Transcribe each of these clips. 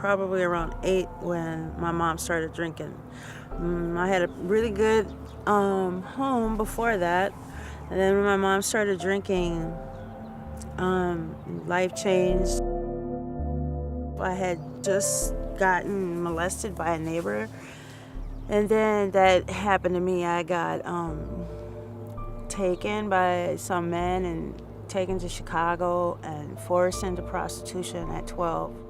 probably around 8 when my mom started drinking. I had a really good home before that, and then when my mom started drinking, life changed. I had just gotten molested by a neighbor, and then that happened to me. I got taken by some men and taken to Chicago and forced into prostitution at 12.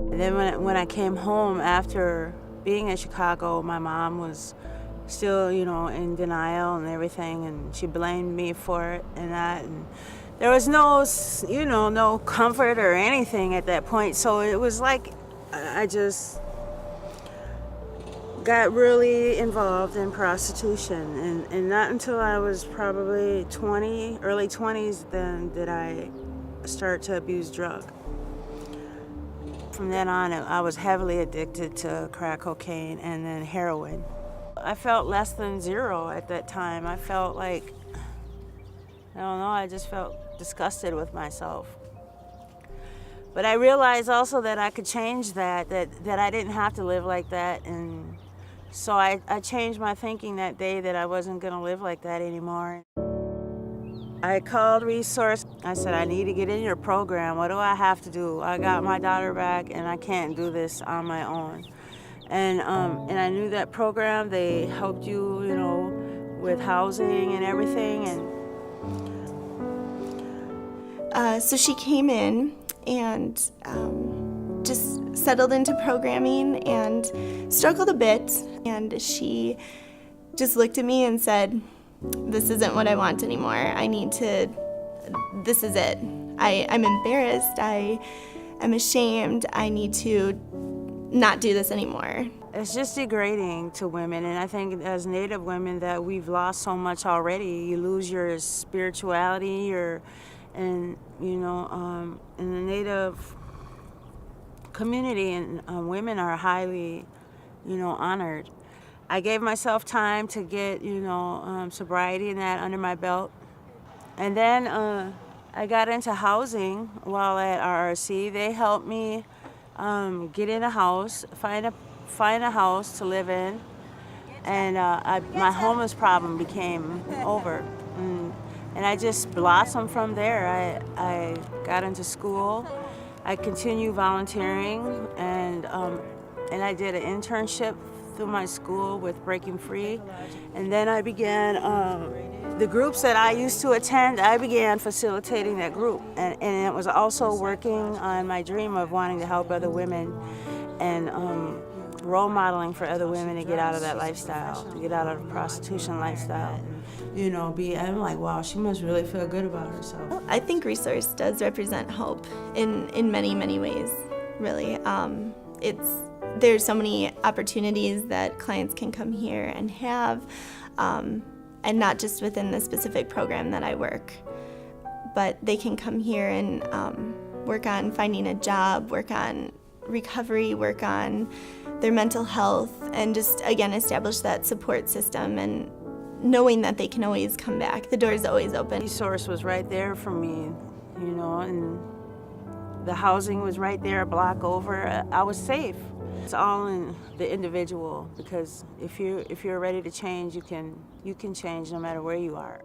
And then when I came home after being in Chicago, my mom was still, in denial and everything, and she blamed me for it and that. And there was no comfort or anything at that point. So it was like I just got really involved in prostitution, and not until I was probably 20, early 20s, then did I start to abuse drugs. From then on, I was heavily addicted to crack cocaine and then heroin. I felt less than zero at that time. I felt like, I don't know, I just felt disgusted with myself. But I realized also that I could change that I didn't have to live like that. And so I changed my thinking that day that I wasn't gonna live like that anymore. I called Resource. I said, I need to get in your program. What do I have to do? I got my daughter back and I can't do this on my own. And I knew that program, they helped you, with housing and everything. And so she came in and just settled into programming and struggled a bit. And she just looked at me and said, this isn't what I want anymore. This is it. I'm embarrassed. I am ashamed. I need to not do this anymore. It's just degrading to women, and I think as Native women that we've lost so much already. You lose your spirituality, in the Native community, and women are highly, honored. I gave myself time to get, sobriety and that under my belt. And then I got into housing while at RRC. They helped me get in a house, find a house to live in. And my homeless problem became over. And I just blossomed from there. I got into school. I continued volunteering, and I did an internship through my school with Breaking Free. And then I began, the groups that I used to attend, I began facilitating that group. And it was also working on my dream of wanting to help other women and role modeling for other women to get out of that lifestyle, to get out of the prostitution lifestyle. I'm like, wow, she must really feel good about herself. I think Resource does represent hope in many, many ways, really. There's so many opportunities that clients can come here and have, and not just within the specific program that I work, but they can come here and work on finding a job, work on recovery, work on their mental health, and just, again, establish that support system and knowing that they can always come back. The door is always open. Resource was right there for me, and the housing was right there, a block over. I was safe. It's all in the individual, because if you're ready to change, you can change no matter where you are.